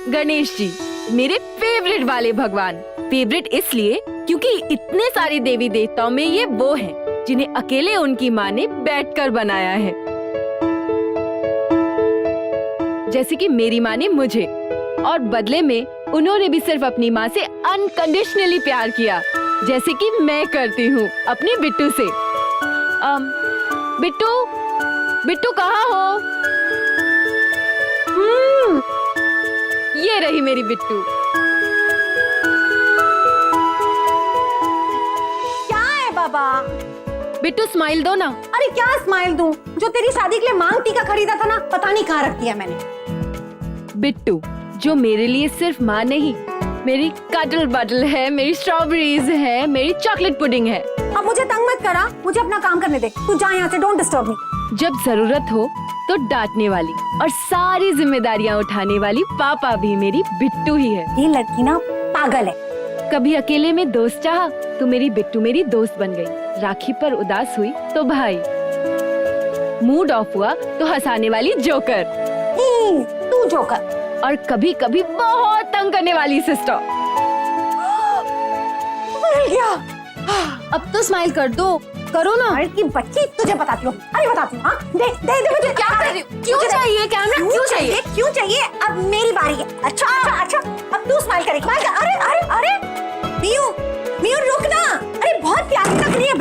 गणेश जी, मेरे फेवरेट वाले भगवान। फेवरेट इसलिए क्योंकि इतने सारे देवी देवताओं में ये वो हैं जिन्हें अकेले उनकी माँ ने बैठकर बनाया है। जैसे कि मेरी माँ ने मुझे, और बदले में उन्होंने भी सिर्फ अपनी माँ से अनकंडीशनली प्यार किया, जैसे कि मैं करती हूँ अपनी बिट्टू से। बिट्टू, बिट्टू कहाँ हो? ये रही मेरी बिट्टू। क्या है बाबा? बिट्टू स्माइल दो ना। अरे क्या स्माइल दूं? जो तेरी शादी के लिए मांग टीका खरीदा था ना, पता नहीं कहाँ रख दिया मैंने। बिट्टू, जो मेरे लिए सिर्फ माँ नहीं, मेरी कटल बटल है, मेरी स्ट्रॉबेरीज है, मेरी चॉकलेट पुडिंग है। अब मुझे तंग मत करा, मुझे अपना काम करने दे। तू जा यहाँ से, डोंट डिस्टर्ब मी। जब जरूरत हो तो डांटने वाली और सारी जिम्मेदारियाँ उठाने वाली पापा भी मेरी बिट्टू ही है। ये लड़की ना पागल है। कभी अकेले में दोस्त चाहा तो मेरी बिट्टू मेरी दोस्त बन गई। राखी पर उदास हुई तो भाई, मूड ऑफ हुआ तो हंसाने वाली जोकर, तू जोकर। और कभी कभी बहुत तंग करने वाली सिस्टर। मिल गया। अब तो स्माइल कर दो, करो ना। अरे की बच्ची, तुझे बताती हूँ। अरे बताती हूँ। हाँ, दे दे दे मुझे। क्या कर रही हो? क्यों चाहिए कैमरा? क्यों चाहिए? क्यों चाहिए? अब मेरी बारी है। अच्छा अच्छा अच्छा, अब तू स्माइल करेगी। अरे अरे अरे मियू, मियू रुक ना। अरे बहुत प्यारी लग रही है।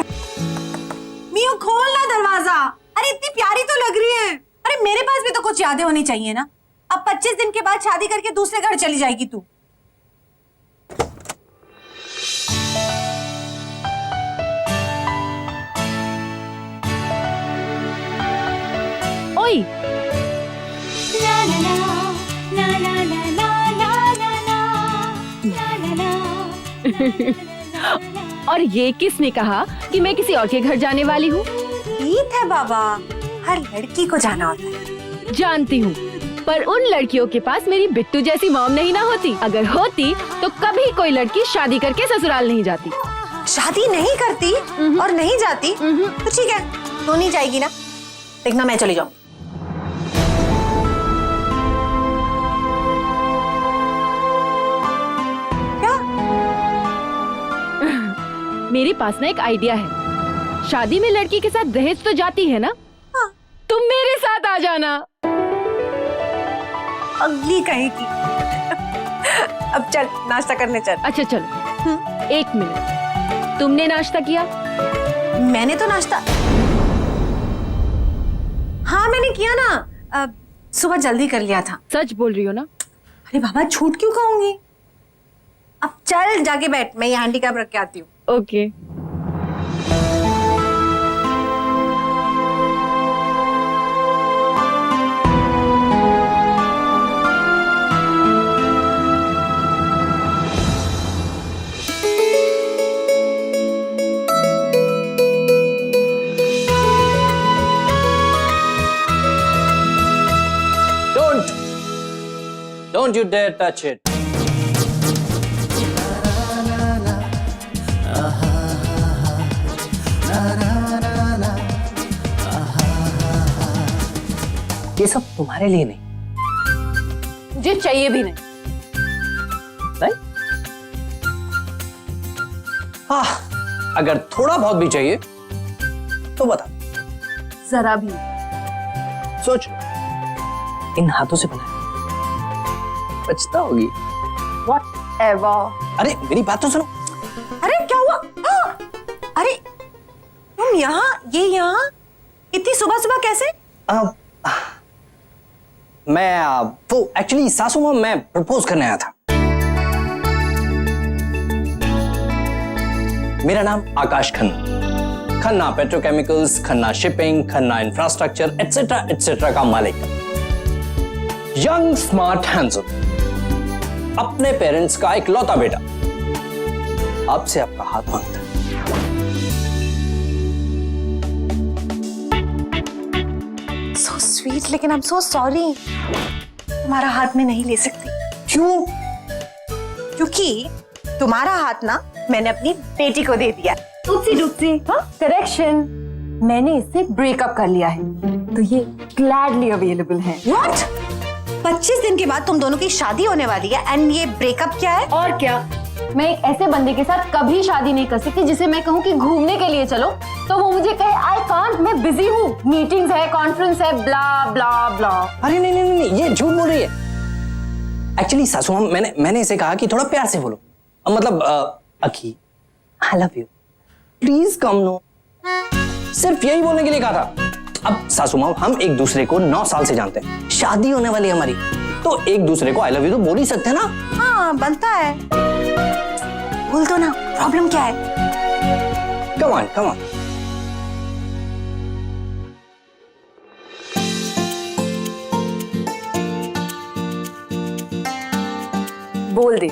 मियू खोल ना दरवाजा। अरे इतनी प्यारी तो लग रही है। अरे मेरे पास भी तो कुछ यादें होनी चाहिए ना। अब 25 दिन के बाद शादी करके दूसरे घर चली जाएगी तू। ओए, और ये किसने कहा कि मैं किसी और के घर जाने वाली हूँ? ठीक है बाबा, हर लड़की को जाना होता है। जानती हूँ, पर उन लड़कियों के पास मेरी बिट्टू जैसी मॉम नहीं ना होती। अगर होती तो कभी कोई लड़की शादी करके ससुराल नहीं जाती। शादी नहीं करती और नहीं जाती तो ठीक है, तो नहीं जाएगी ना। देखना मैं चली जाऊं। क्या? मेरे पास ना एक आइडिया है। शादी में लड़की के साथ दहेज तो जाती है ना? हाँ। तुम मेरे साथ आ जाना। अगली कहेगी। अब चल नाश्ता करने चल। अच्छा चलो। 1 मिनट, तुमने नाश्ता किया? मैंने तो नाश्ता, हाँ मैंने किया ना। सुबह जल्दी कर लिया था। सच बोल रही हो ना? अरे बाबा झूठ क्यों कहूंगी। अब चल जाके बैठ, मैं ये हैंडीकैप रख के आती हूँ। Okay. Don't you dare touch it. ये सब तुम्हारे लिए नहीं। मुझे चाहिए भी नहीं। नहीं? हाँ, अगर थोड़ा बहुत भी चाहिए तो बता। जरा भी। सोच, इन हाथों से बनाया, बचता होगी। Whatever। अरे मेरी बात तो सुनो। अरे क्या हुआ? अरे तुम यहाँ, ये यहाँ इतनी सुबह सुबह कैसे? मैं वो एक्चुअली सासू मां, मैं प्रपोज करने आया था। मेरा नाम Akash Khanna, Khanna petrochemicals, Khanna shipping, Khanna infrastructure etcetera etcetera का मालिक। यंग स्मार्ट हैंडसम, अपने पेरेंट्स का एक लौता बेटा, आपसे आपका हाथ मांगता है। So sweet, लेकिन I'm so sorry, तुम्हारा हाथ में नहीं ले सकती। क्यों? क्योंकि तुम्हारा हाथ ना मैंने अपनी बेटी को दे दिया। करेक्शन, मैंने इससे ब्रेकअप कर लिया है, तो ये ग्लैडली अवेलेबल है। What? 25 दिन के बाद तुम दोनों की शादी होने वाली है एंड ये ब्रेकअप क्या है? और क्या, मैं एक ऐसे बंदे के साथ कभी शादी नहीं कर सकती जिसे मैं कहूँ कि घूमने के लिए चलो तो वो मुझे कहे आई कांट, मैं बिजी हूँ, मीटिंग्स है, कॉन्फ्रेंस है, ब्ला ब्ला ब्ला। अरे नहीं नहीं नहीं, ये झूठ बोल रही है। एक्चुअली सासू माँ, मैंने इसे कहा कि थोड़ा प्यार से बोलो, मतलब Akhi I love you, please come no, सिर्फ यही बोलने के लिए कहा था। अब सासू माँ, हम एक दूसरे को 9 साल से जानते हैं, शादी होने वाली है हमारी, तो एक दूसरे को आई लव यू तो बोल ही सकते हैं ना। हाँ बनता है, बोल दो ना, प्रॉब्लम क्या है? Come on come on. बोल दे।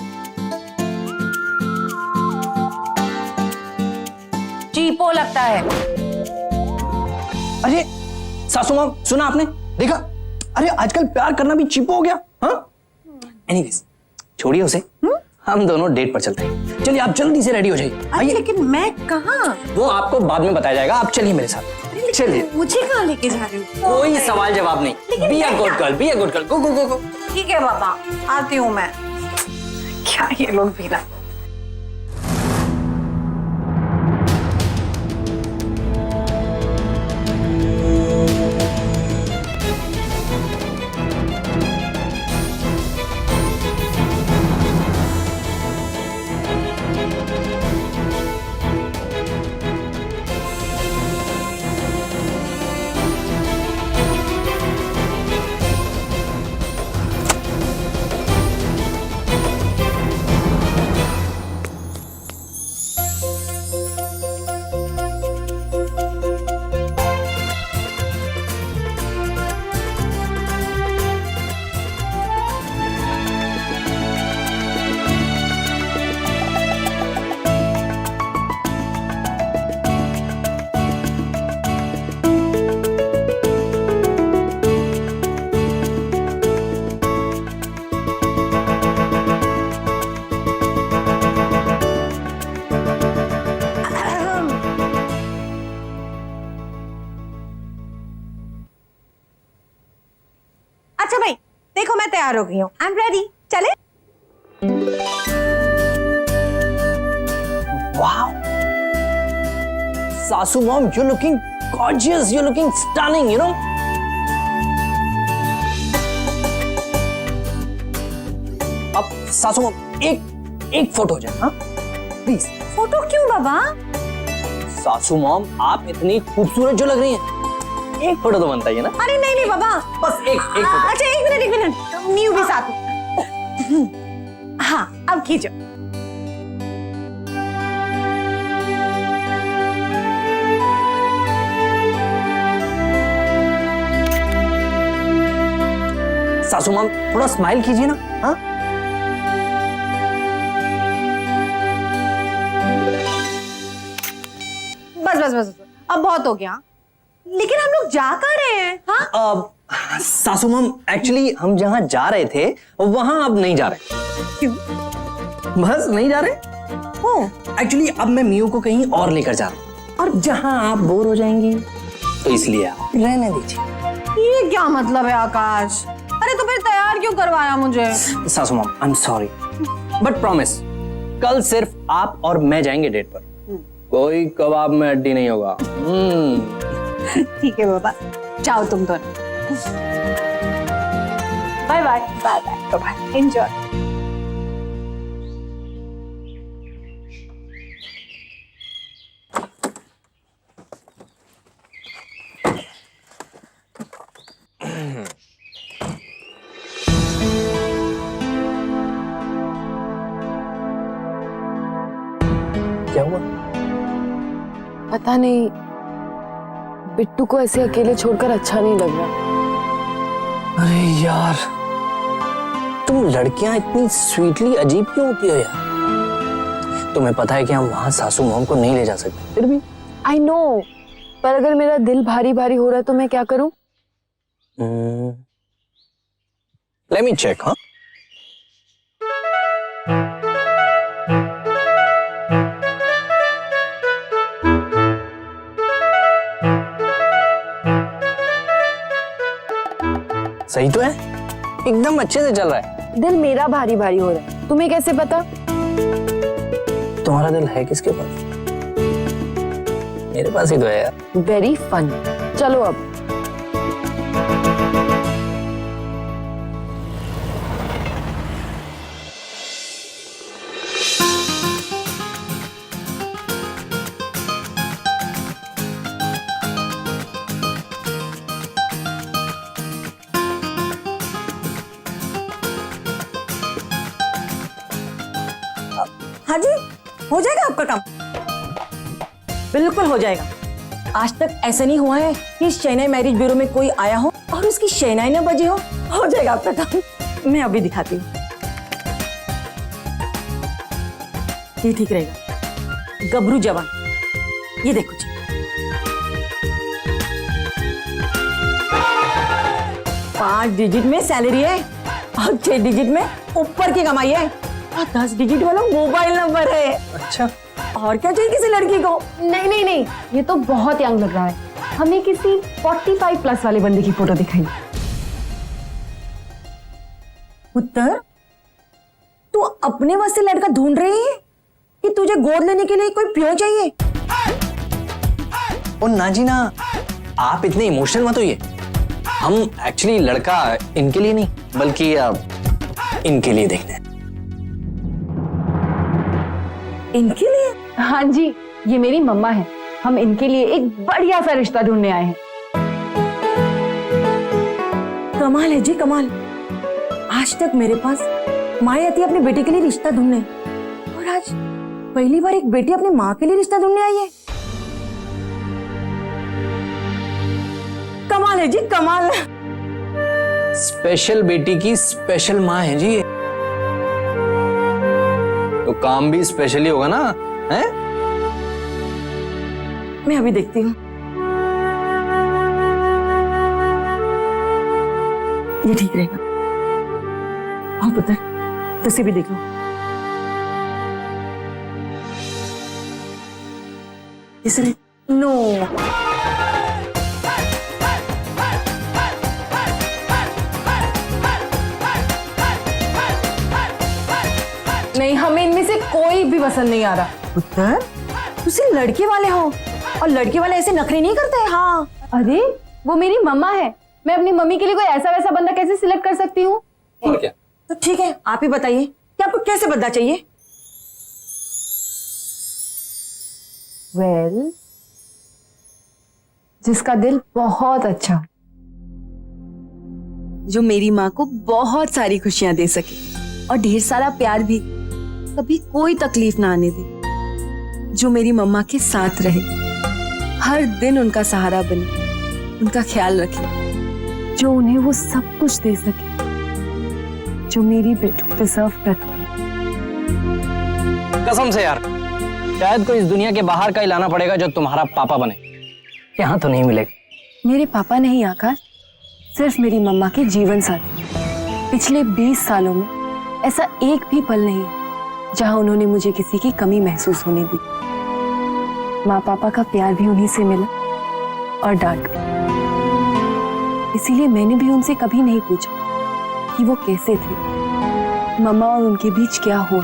चीपो लगता है। अरे सासू माँ, सुना आपने, देखा, अरे आजकल प्यार करना भी चीप हो गया। हाँ, एनीवेज छोड़िए उसे, हम दोनों डेट पर चलते हैं। चलिए आप जल्दी से रेडी हो जाइए। अरे लेकिन मैं कहाँ? वो आपको बाद में बताया जाएगा, आप चलिए मेरे साथ। चलिए। मुझे कहाँ लेके जा रहे हो? कोई सवाल जवाब नहीं। Be a good girl, be a good girl, go go go go. ठीक है पापा, आती हूँ मैं। क्या ये लोग भी ना। अच्छा भाई, देखो मैं तैयार हो गई हूँ, आई एम रेडी, चले? वाओ, सासू mom, you looking gorgeous, you looking stunning, you know. अब सासू मॉम, एक फोटो हो जाए, हाँ प्लीज। फोटो क्यों बाबा? सासू मॉम, आप इतनी खूबसूरत जो लग रही हैं, एक फोटो तो बनता ही है ना। अरे नहीं नहीं बाबा, बस एक फोटो। अच्छा एक मिनट, मीयू भी साथ में। हाँ अब खींचो। सासू मॉम, थोड़ा स्माइल कीजिए ना। हाँ, बस बस बस, अब बहुत हो गया। लेकिन हम लोग जा कहाँ रहे हैं? हाँ सासू मॉम, एक्चुअली हम जहां जा रहे थे वहां अब नहीं जा रहे। क्यों? बस नहीं जा रहे। एक्चुअली अब मैं मियू को कहीं और लेकर जा रहा हूँ, और जहां आप बोर हो जाएंगी तो इसलिए आप रहने दीजिए। ये क्या मतलब है आकाश? अरे तो फिर तैयार क्यों करवाया मुझे? सासू mom, I am sorry, but promise, कल सिर्फ आप और मैं जाएंगे डेट पर, कोई कबाब में हड्डी नहीं होगा। ठीक है बाबा, जाओ तुम दोनों। Bye bye bye bye bye, enjoy. क्या हुआ? पता नहीं, बिट्टू को ऐसे अकेले छोड़कर अच्छा नहीं लग रहा। अरे यार, तुम लड़कियां इतनी स्वीटली अजीब क्यों होती हो यार? तुम्हें पता है कि हम वहां सासू मॉम को नहीं ले जा सकते, फिर भी। आई नो, पर अगर मेरा दिल भारी भारी हो रहा है तो मैं क्या करूं? Let me check. हाँ, सही तो है। एकदम अच्छे से चल रहा है। दिल मेरा भारी भारी हो रहा है, तुम्हें कैसे पता? तुम्हारा दिल है किसके पास? मेरे पास ही तो है यार। Very fun. चलो अब। हाँ जी, हो जाएगा आपका काम, बिल्कुल हो जाएगा। आज तक ऐसा नहीं हुआ है कि शहनाई मैरिज ब्यूरो में कोई आया हो और उसकी शहनाई ना बजी हो जाएगा आपका काम। मैं अभी दिखाती हूँ, ये ठीक रहेगा। गबरू जवान, ये देखो जी, 5 डिजिट में सैलरी है और 6 डिजिट में ऊपर की कमाई है और 10 डिजिट वाला मोबाइल नंबर है। अच्छा, और क्या चाहिए किसी लड़की को? नहीं नहीं नहीं, ये तो बहुत यंग लग रहा है। हमें किसी 45 प्लस वाले बंदे की फोटो दिखाई। उत्तर, तू अपने वास्ते लड़का ढूंढ रही है कि तुझे गोद लेने के लिए कोई प्यो चाहिए? ओ ना जी ना, आप इतने इमोशनल मत होइए। हम एक्चुअली लड़का इनके लिए नहीं बल्कि इनके लिए देखने हैं। इनके लिए? हाँ जी, ये मेरी मम्मा है। हम इनके लिए एक बढ़िया सा रिश्ता ढूंढने आए हैं। कमाल है जी, कमाल। आज तक मेरे पास माँ आती है अपनी बेटी के लिए रिश्ता ढूंढने, और आज पहली बार एक बेटी अपनी माँ के लिए रिश्ता ढूंढने आई है। कमाल है जी, कमाल। स्पेशल बेटी की स्पेशल माँ है जी, तो काम भी स्पेशल ही होगा ना, हैं? मैं अभी देखती हूँ, ये ठीक रहेगा। हाँ पुत्र, तुझसे भी देख लो। इसने नो, नहीं, हमें इनमें से कोई भी पसंद नहीं आ रहा। पुत्र, तुझसे लड़के वाले हो और लड़के वाले ऐसे नखरे नहीं करते। हाँ, अरे वो मेरी मम्मा है, मैं अपनी मम्मी के लिए कोई ऐसा वैसा बंदा कैसे सिलेक्ट कर सकती हूँ? और क्या? तो ठीक है, आप ही बताइए कि आपको कैसे बंदा चाहिए? वेल, जिसका दिल बहुत अच्छा, जो मेरी माँ को बहुत सारी खुशियां दे सके और ढेर सारा प्यार भी, कभी कोई तकलीफ ना आने दे, जो मेरी मम्मा के साथ रहे, हर दिन उनका सहारा बने, उनका ख्याल रखे, जो उन्हें वो सब कुछ दे सके जो मेरी बिट्टू डिजर्व करती है। कसम से यार, शायद कोई इस दुनिया के बाहर का ही लाना पड़ेगा जो तुम्हारा पापा बने, यहाँ तो नहीं मिलेगा। मेरे पापा नहीं आकाश, सिर्फ मेरी मम्मा के जीवन साथी। पिछले 20 सालों में ऐसा एक भी पल नहीं है जहां उन्होंने मुझे किसी की कमी महसूस होने दी। माँ पापा का प्यार भी उन्हीं से मिला और डांट भी। इसीलिए मैंने भी उनसे कभी नहीं पूछा कि वो कैसे थे, मम्मा और उनके बीच क्या हुआ,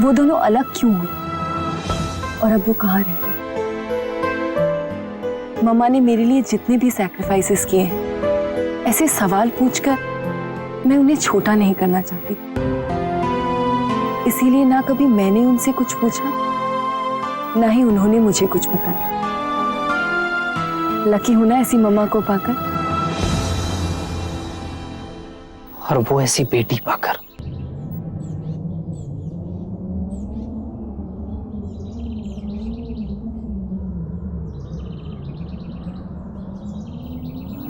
वो दोनों अलग क्यों हुए और अब वो कहाँ रहते हैं। मम्मा ने मेरे लिए जितने भी सैक्रिफाइसेस किए हैं, ऐसे सवाल पूछकर मैं उन्हें छोटा नहीं करना चाहती। इसीलिए ना कभी मैंने उनसे कुछ पूछा, ना ही उन्होंने मुझे कुछ बताया। लकी हूं ना ऐसी मम्मा को पाकर, और वो ऐसी बेटी पाकर।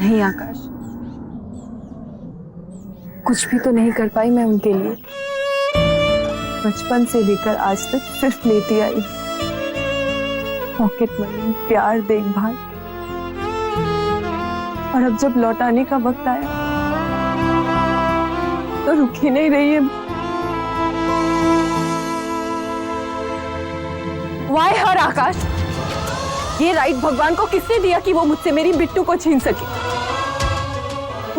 नहीं आकाश, कुछ भी तो नहीं कर पाई मैं उनके लिए। बचपन से लेकर आज तक सिर्फ लेती आई, पॉकेट मनी, प्यार, देखभाल, और अब जब लौटाने का वक्त आया तो रुक ही नहीं रही है। वाई हर आकाश, ये राइट भगवान को किसने दिया कि वो मुझसे मेरी बिट्टू को छीन सके?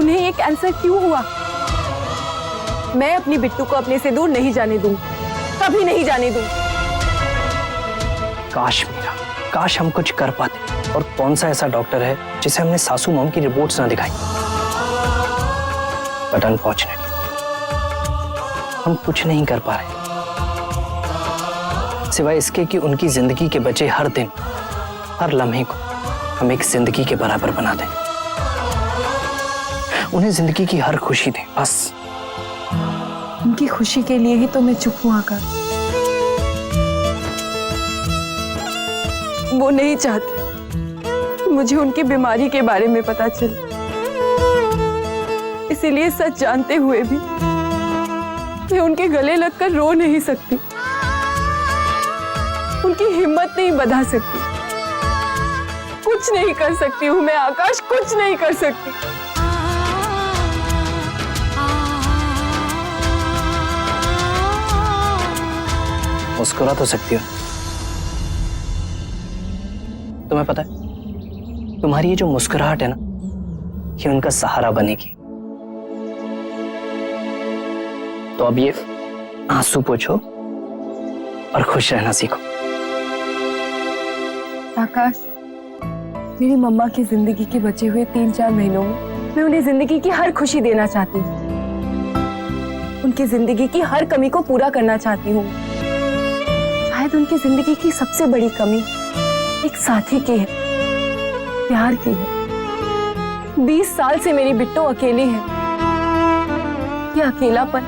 उन्हें ये कैंसर क्यों हुआ? मैं अपनी बिट्टू को अपने से दूर नहीं जाने दूंगी, कभी नहीं जाने दूंगी। काश मीरा, काश हम कुछ कर पाते। और कौन सा ऐसा डॉक्टर है जिसे हमने सासू मॉम की रिपोर्ट्स ना दिखाई। बट अनफॉर्चुनेटली हम कुछ नहीं कर पा रहे, सिवाय इसके कि उनकी जिंदगी के बचे हर दिन, हर लम्हे को हम एक जिंदगी के बराबर बना दें। उन्हें जिंदगी की हर खुशी दें, बस। उनकी खुशी के लिए ही तो मैं चुप हूं आकाश। वो नहीं चाहती मुझे उनकी बीमारी के बारे में पता चले, इसीलिए सच जानते हुए भी मैं उनके गले लगकर रो नहीं सकती, उनकी हिम्मत नहीं बढ़ा सकती, कुछ नहीं कर सकती हूँ मैं आकाश, कुछ नहीं कर सकती। मुस्कुरा तो सकती हो, तुम्हें पता है तुम्हारी ये जो मुस्कुराहट है ना, ये उनका सहारा बनेगी। तो अब ये आंसू पोंछो और खुश रहना सीखो। आकाश, मेरी मम्मा की जिंदगी के बचे हुए 3-4 महीनों में मैं उन्हें जिंदगी की हर खुशी देना चाहती हूँ, उनकी जिंदगी की हर कमी को पूरा करना चाहती हूँ। शायद उनकी जिंदगी की सबसे बड़ी कमी एक साथी की है, प्यार की है। 20 साल से मेरी बिट्टू अकेली है। ये अकेलापन,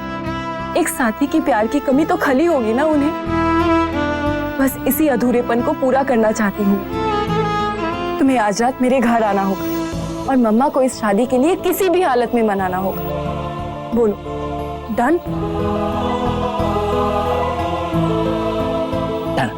एक साथी की प्यार की कमी तो खली होगी ना उन्हें। बस इसी अधूरेपन को पूरा करना चाहती हूँ। तुम्हें आज रात मेरे घर आना होगा और मम्मा को इस शादी के लिए किसी भी हालत में मनाना होगा। बोलो, done? Done.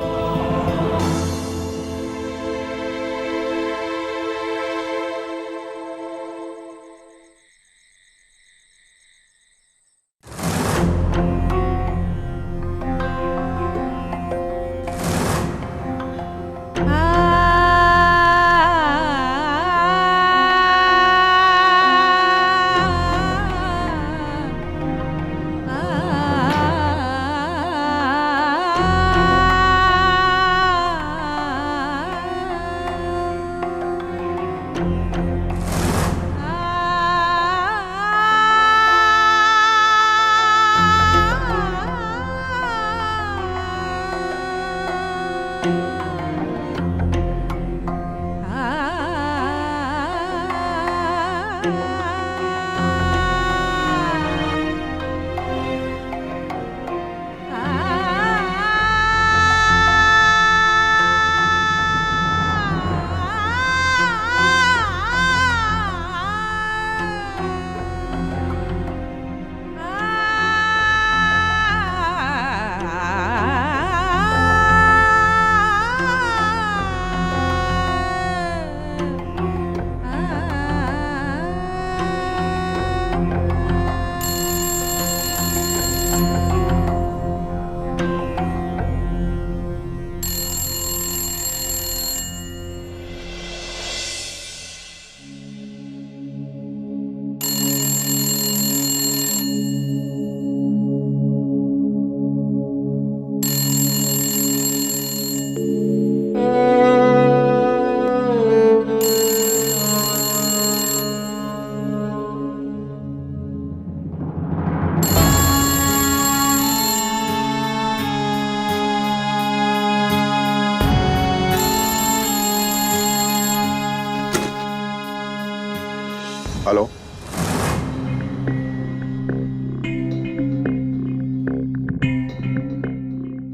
Hello,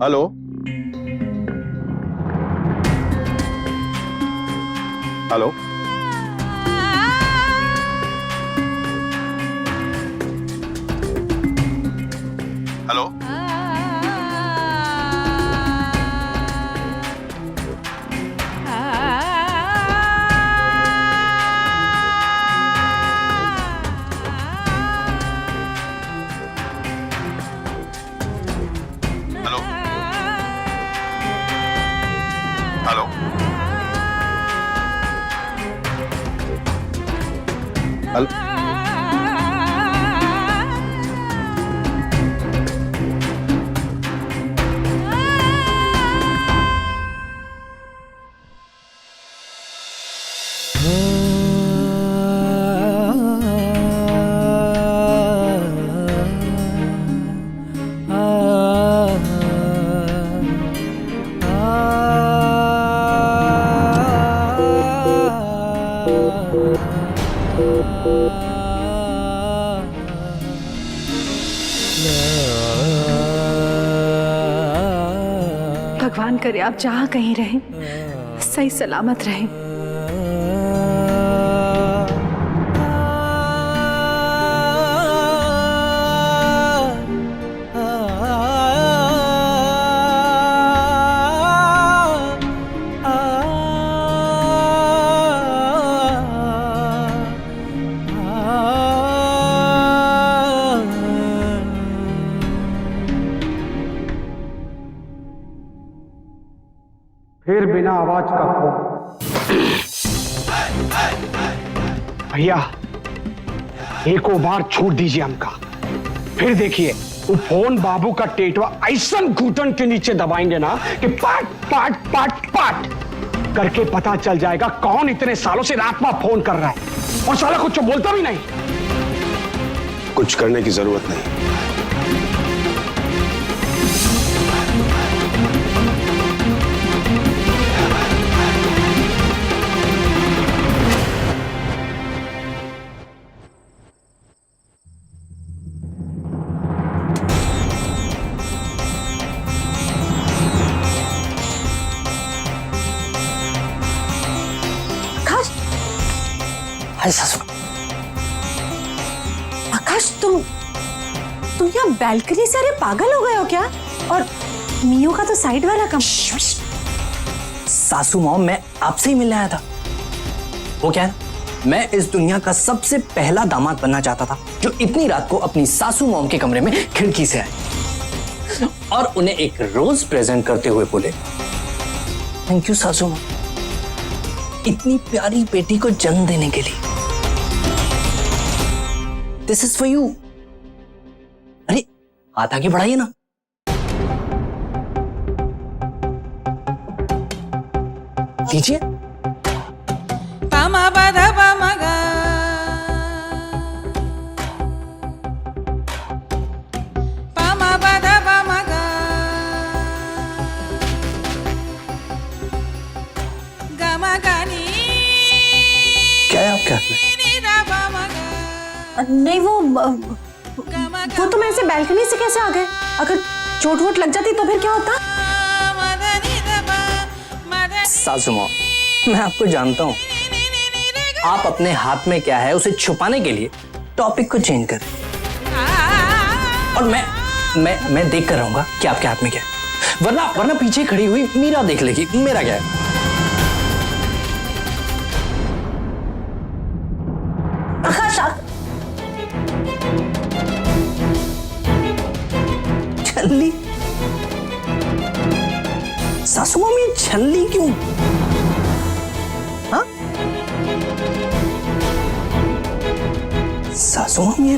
hello, hello, hello, hello, करे आप जहाँ कहीं रहें सही सलामत रहें। फिर बिना आवाज का फोन। भैया एक बार छोड़ दीजिए हमका, फिर देखिए वो फोन बाबू का टेटवा ऐसा घुटन के नीचे दबाएंगे ना कि पाट पाट पाट पाट करके पता चल जाएगा कौन इतने सालों से रात में फोन कर रहा है और साला कुछ बोलता भी नहीं। कुछ करने की जरूरत नहीं। हाय सासू। आकाश तुम यहाँ बैल्कनी से, अरे पागल हो गए हो क्या? और मियो का तो साइड वाला कम। सासू मॉम, मैं आपसे ही मिलने आया था। वो क्या है, मैं इस दुनिया का सबसे पहला दामाद बनना चाहता था जो इतनी रात को अपनी सासू मॉम के कमरे में खिड़की से आए और उन्हें एक रोज प्रेजेंट करते हुए बोले, थैंक यू सासू मॉम, इतनी प्यारी बेटी को जन्म देने के लिए। This is for you. अरे हाथ आगे बढ़ाइए ना। लीजिए। पामा बाधा पामा गा, पामा बाधा पामा गा, गामा गानी। क्या है आपके हाथ में? नहीं वो तो मैं ऐसे बैल्कनी से कैसे आ गए? अगर चोट वोट लग जाती तो फिर क्या होता? सासू मॉम, मैं आपको जानता हूं, आप अपने हाथ में क्या है उसे छुपाने के लिए टॉपिक को चेंज कर, और मैं देख कर रहूंगा कि आपके हाथ में क्या है, वरना पीछे खड़ी हुई मीरा देख लेगी मेरा क्या है। छल्ली? सासू मॉम ये छल्ली क्यों? हाँ? सासू मॉम ये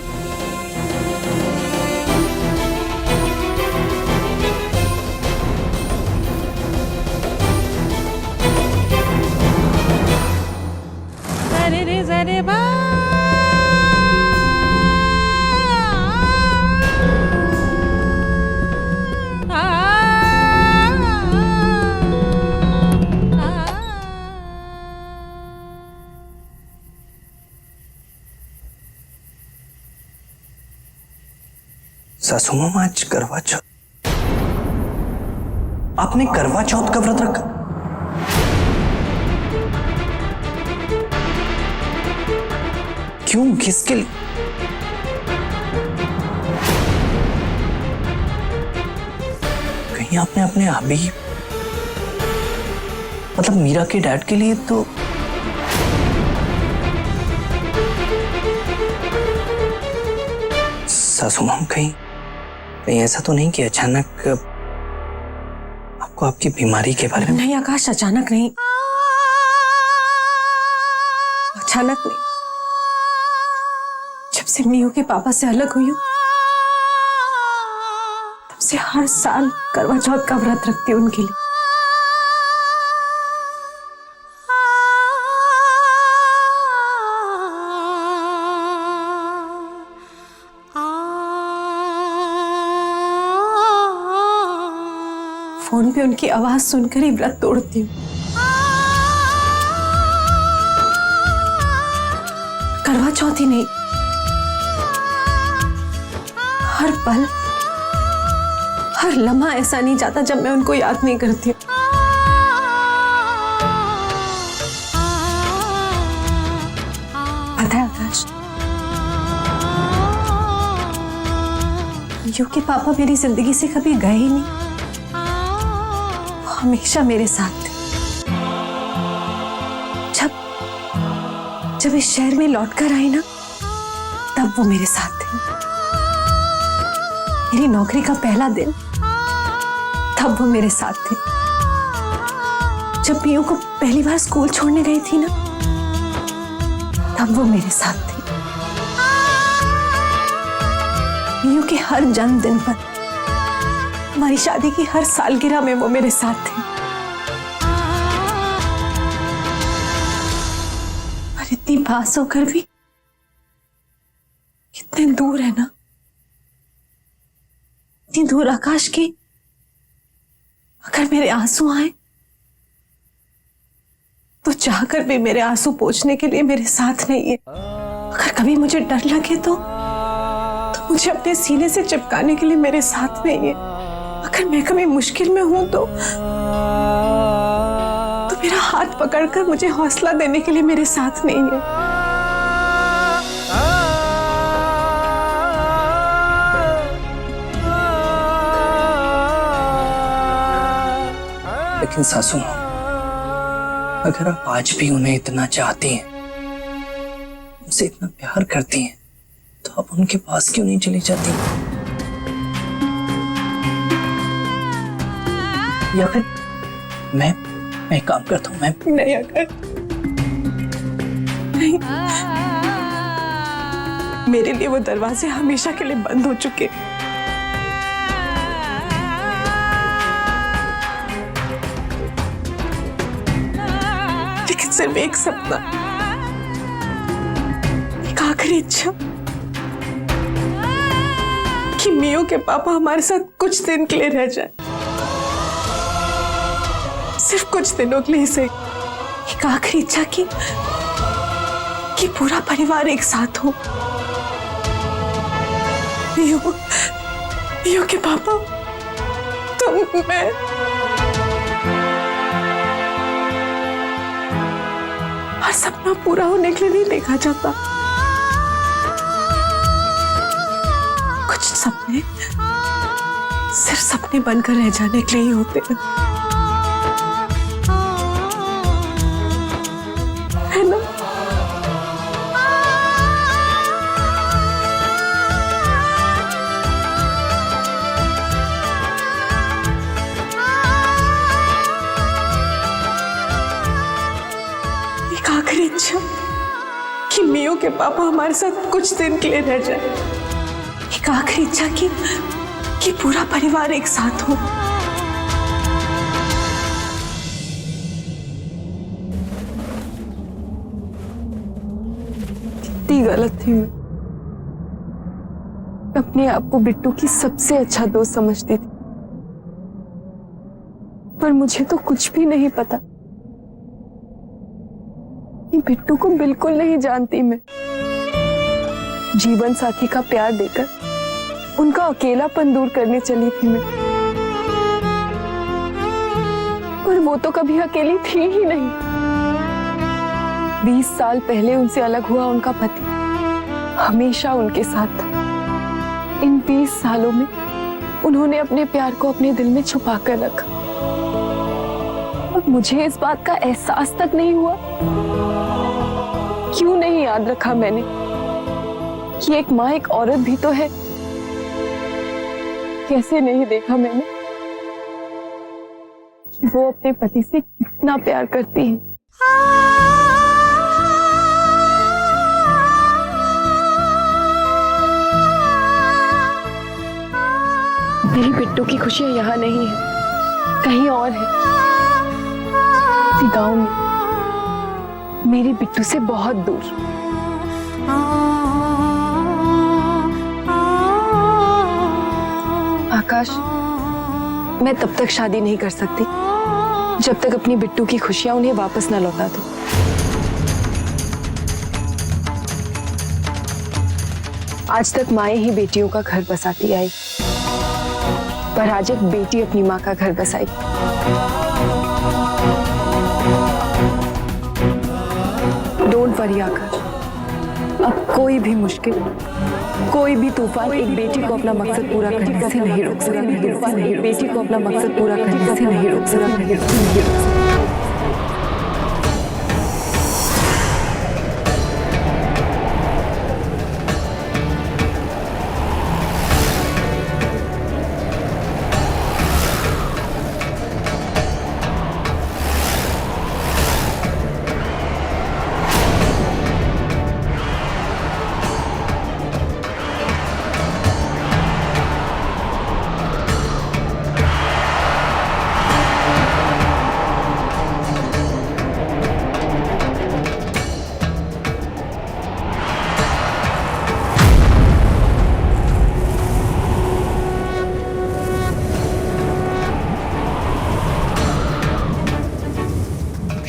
रे रे जरे बा सासू मॉम, आज करवा चौथ, आपने करवा चौथ का व्रत रखा? क्यों, किसके लिए? कहीं आपने अपने अभी मतलब मीरा के डैड के लिए तो? सासू मॉम, कहीं ऐसा तो नहीं कि अचानक आपको आपकी बीमारी के बारे में? नहीं आकाश, अचानक नहीं, अचानक नहीं। जब से मियो के पापा से अलग हुई हूं तब से हर साल करवा चौथ का व्रत रखती हूं उनके लिए। फोन पे उनकी आवाज सुनकर ही व्रत तोड़ती हूँ। करवा चौथ ही नहीं, हर पल हर लम्हा ऐसा नहीं जाता जब मैं उनको याद नहीं करती हूँ। मियू के पापा मेरी जिंदगी से कभी गए ही नहीं, हमेशा मेरे साथ थे। जब इस शहर में लौट कर आई ना, तब वो मेरे साथ थे। मेरी नौकरी का पहला दिन, तब वो मेरे साथ थे। जब मियू को पहली बार स्कूल छोड़ने गई थी ना, तब वो मेरे साथ थे। मियू के हर जन्मदिन पर, हमारी शादी की हर सालगिरह में वो मेरे साथ थे। और इतनी पास होकर भी कितने दूर है ना, इतनी दूर आकाश की। अगर मेरे आंसू आए तो चाहकर भी मेरे आंसू पोंछने के लिए मेरे साथ नहीं है। अगर कभी मुझे डर लगे तो मुझे अपने सीने से चिपकाने के लिए मेरे साथ नहीं है। अगर मैं कभी मुश्किल में हूं तो मेरा हाथ पकड़कर मुझे हौसला देने के लिए मेरे साथ नहीं है। लेकिन सासू, अगर आप आज भी उन्हें इतना चाहती हैं, उनसे इतना प्यार करती हैं, तो आप उनके पास क्यों नहीं चली जाती? या फिर मैं एक काम करता हूं, मैं नहीं अगर नहीं, मेरे लिए वो दरवाजे हमेशा के लिए बंद हो चुके। लेकिन सिर्फ एक सपना, एक आखिरी इच्छा कि मियो के पापा हमारे साथ कुछ दिन के लिए रह जाए। सिर्फ कुछ दिनों के लिए से एक आखिरी इच्छा कि पूरा परिवार एक साथ हो। मियो के पापा, तुम, मैं। हर सपना पूरा होने के लिए नहीं देखा जाता। कुछ सपने सिर्फ सपने बनकर रह जाने के लिए ही होते हैं, है ना? एक आखिरी इच्छा कि मियो के पापा हमारे साथ कुछ दिन के लिए रह जाए। एक आखिरी इच्छा कि पूरा परिवार एक साथ हो। कितनी गलत थी मैं। अपने आप को बिट्टू की सबसे अच्छा दोस्त समझती थी, पर मुझे तो कुछ भी नहीं पता। बिट्टू को बिल्कुल नहीं जानती मैं। जीवन साथी का प्यार देकर उनका अकेलापन दूर करने चली थी मैं, और वो तो कभी अकेली थी ही नहीं। 20 साल पहले उनसे अलग हुआ उनका पति हमेशा उनके साथ था। इन 20 सालों में उन्होंने अपने प्यार को अपने दिल में छुपा कर रखा, और मुझे इस बात का एहसास तक नहीं हुआ। क्यों नहीं याद रखा मैंने कि एक माँ, एक औरत भी तो है। कैसे नहीं देखा मैंने कि वो अपने पति से कितना प्यार करती है। मेरी बिट्टू की खुशियां यहाँ नहीं है, कहीं और है। किसी गांव में, मेरी बिट्टू से बहुत दूर। आकाश, मैं तब तक शादी नहीं कर सकती जब तक अपनी बिट्टू की खुशियां उन्हें वापस न लौटा दूं। आज तक माएं ही बेटियों का घर बसाती आई, पर आज एक बेटी अपनी माँ का घर बसाई। डोंट वरी आकाश, अब कोई भी मुश्किल कोई भी तूफान एक बेटी को अपना मकसद पूरा करने से नहीं रोक सकता। तूफान एक बेटी को अपना मकसद पूरा करने से नहीं रोक सकता।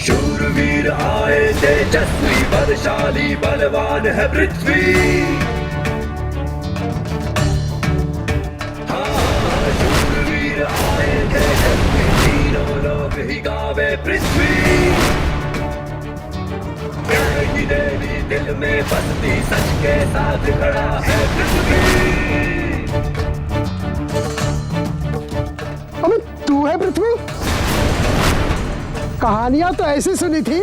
शूरवीर आए तेजस्वी बलशाली बलवान है पृथ्वी। हाँ शूरवीर आए तेजस्वी तीनों लोग ही गावे पृथ्वी। प्यार की देवी दिल में बसती सच के साथ खड़ा है पृथ्वी। अबे तू है पृथ्वी? कहानियां तो ऐसी सुनी थी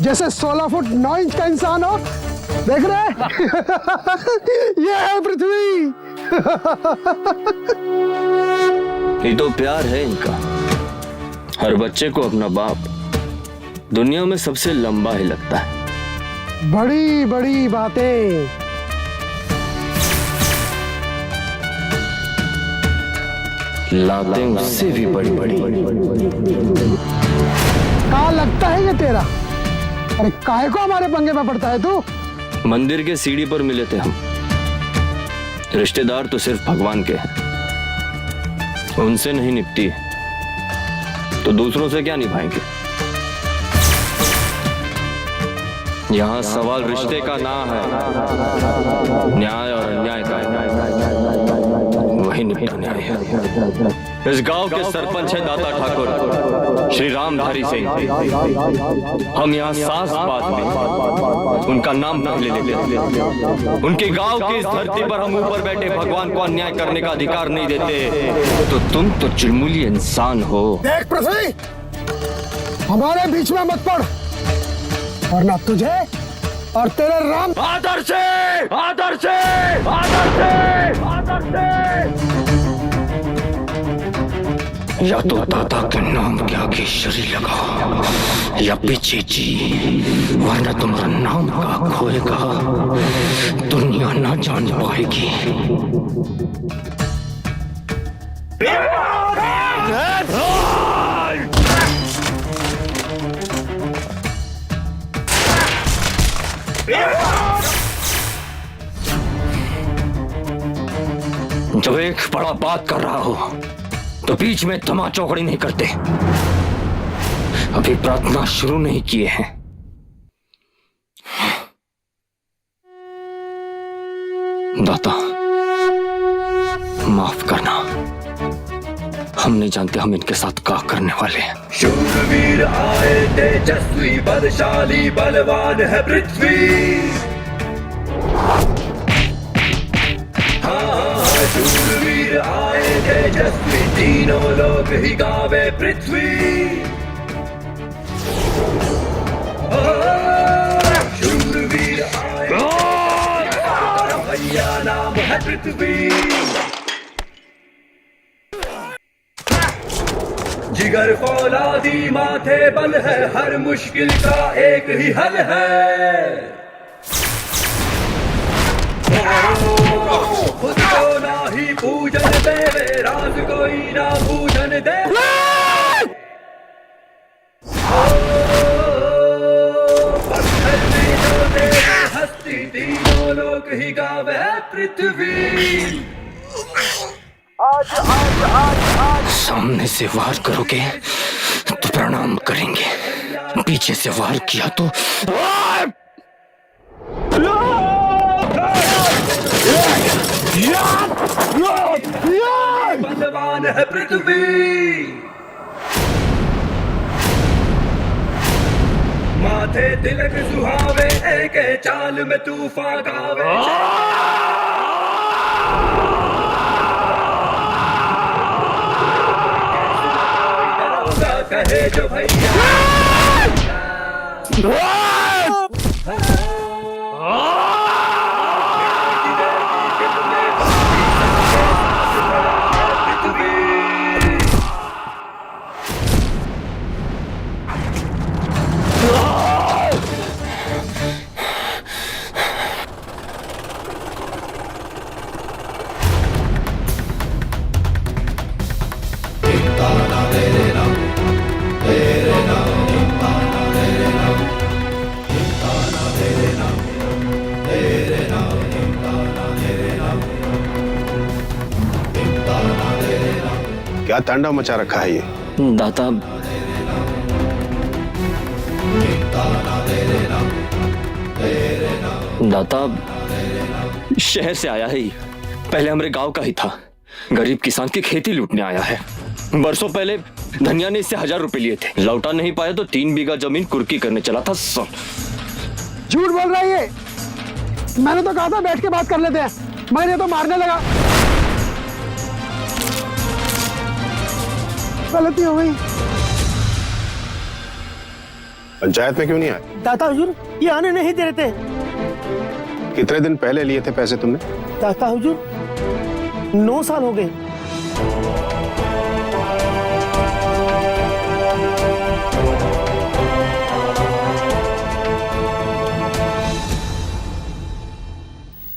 जैसे 16 फुट 9 इंच का इंसान हो। देख रहे ये है पृथ्वी। ये तो प्यार है इनका। हर बच्चे को अपना बाप दुनिया में सबसे लंबा ही लगता है। बड़ी बड़ी बातें। लातें उससे भी बड़ी बड़ी। कहाँ लगता है ये तेरा? अरे काहे को हमारे पंगे में पड़ता है तू? मंदिर के सीढ़ी पर मिले थे हम। रिश्तेदार तो सिर्फ भगवान के हैं, उनसे नहीं निपटी तो दूसरों से क्या निभाएंगे। यहाँ सवाल रिश्ते का ना है, न्याय और अन्याय का है। वही निपटाने आए हैं। इस गांव के सरपंच है दाता ठाकुर श्री रामधारी सिंह। हम यहाँ सास बात में उनका नाम पहले लेते हैं। उनके गांव की इस धरती पर हम ऊपर बैठे भगवान को अन्याय करने का अधिकार नहीं देते। तो तुम तो चिड़मुली इंसान हो। देख पृथ्वी, हमारे बीच में मत पड़, वरना तुझे और तेरे राम आदर से आदर से आदर से आदर से या तो दादा के नाम के आगे शरी लगा या पीछे जी, वरना तुम्हारा नाम का खोएगा, दुनिया ना जान पाएगी। जब एक बड़ा बात कर रहा हो तो बीच में तमा चौकड़ी नहीं करते। अभी प्रार्थना शुरू नहीं किए हैं। दाता माफ करना, हम नहीं जानते हम इनके साथ क्या करने वाले हैं। शूरवीर आए तेजस्वी बलशाली बलवान है पृथ्वी। हाँ शूरवीर आए तेजस्वी तीनों लोग ही गावे पृथ्वी। शूरवीर आए भैया नाम है पृथ्वी। जिगर फौलादी माथे बल है, हर मुश्किल का एक ही हल है। खुद को ना ही पूजन देवे, राज कोई ना पूजन दे। पत्थर में जो देवे हस्ती, तीनों लोग ही गावे पृथ्वी। सामने से वार करोगे तो प्रणाम करेंगे, पीछे से वार किया तो बलवान है पृथ्वी। माथे तिलक सुहावे, एक चाल में तूफान गावे। जो भैया क्या तांडव मचा रखा है ये? दाता, दाता शहर से आया है ये। पहले हमारे गांव का ही था। गरीब किसान की खेती लूटने आया है। बरसों पहले धनिया ने इससे 1000 रुपए लिए थे। लौटा नहीं पाया तो 3 बीघा जमीन कुर्की करने चला था। सब झूठ बोल रहा है ये। मैंने तो कहा था बैठ के बात कर लेते हैं, मगर ये तो मारने लगा। गलती हो गई। पंचायत में क्यों नहीं आए? दाता हुजूर, ये आने नहीं दे रहे थे। कितने दिन पहले लिए थे पैसे तुमने? दाता हुजूर, 9 साल हो गए।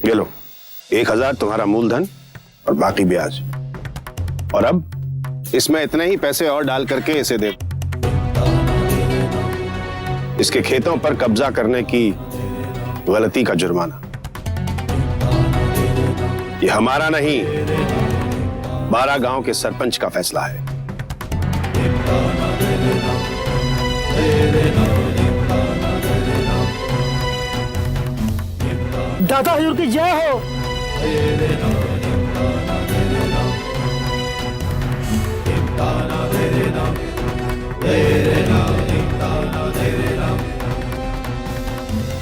ये लो, 1000 तुम्हारा मूलधन और बाकी ब्याज। और अब इसमें इतने ही पैसे और डाल करके इसे दे। इसके खेतों पर कब्जा करने की गलती का जुर्माना। ये हमारा नहीं, 12 गांव के सरपंच का फैसला है। दाता हुजूर की जय हो।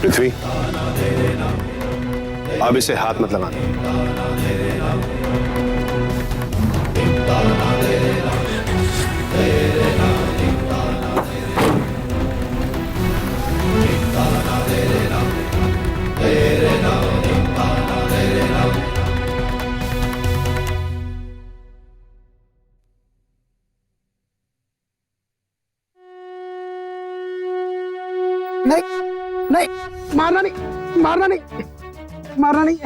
पृथ्वी, अब इसे हाथ मत लगाना। नहीं नहीं, मारना नहीं, मारना नहीं, मारना नहीं,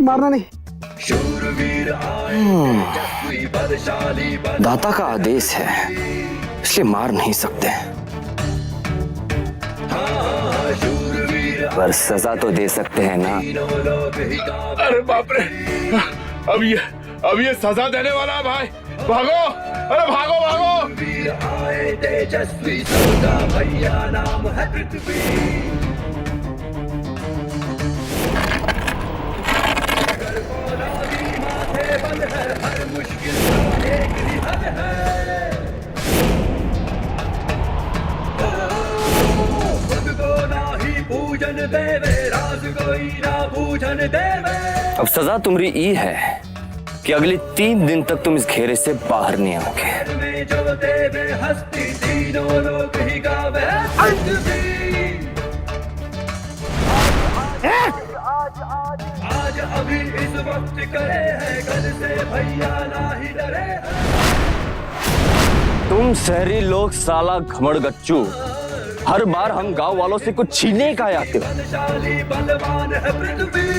मारना नहीं। दाता का आदेश है, इसलिए मार नहीं सकते, पर सजा तो दे सकते हैं ना। अरे बाप रे, अब ये सजा देने वाला है भाई। भागो, अरे भागो भागो। वीर आए तेजस्वी सौदा भैया नाम है पृथ्वी। माथे बल है हर मुश्किल का एक ही हल है। खुद को ना ही पूजन देवे, राज कोई ना पूजन देवे। अब सजा तुम्हारी ई है कि अगले 3 दिन तक तुम इस घेरे से बाहर नहीं आओगे। में जो देवे हस्ती तीनों लोग ही गावे आज अभी इस वक्त करे है, कल से भैया ना ही डरे है। तुम शहरी लोग साला घमड़ गच्चू, हर बार हम गांव वालों से कुछ छीनने का आते हो। बलशाली बलवान है पृथ्वी।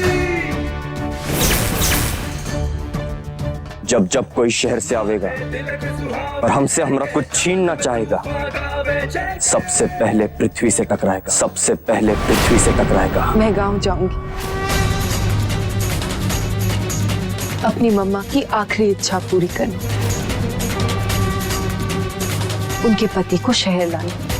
जब जब कोई शहर से आवेगा और हमसे हमरा कुछ छीनना चाहेगा, सबसे पहले पृथ्वी से टकराएगा, सबसे पहले पृथ्वी से टकराएगा। मैं गांव जाऊंगी, अपनी मम्मा की आखिरी इच्छा पूरी करने, उनके पति को शहर लाने।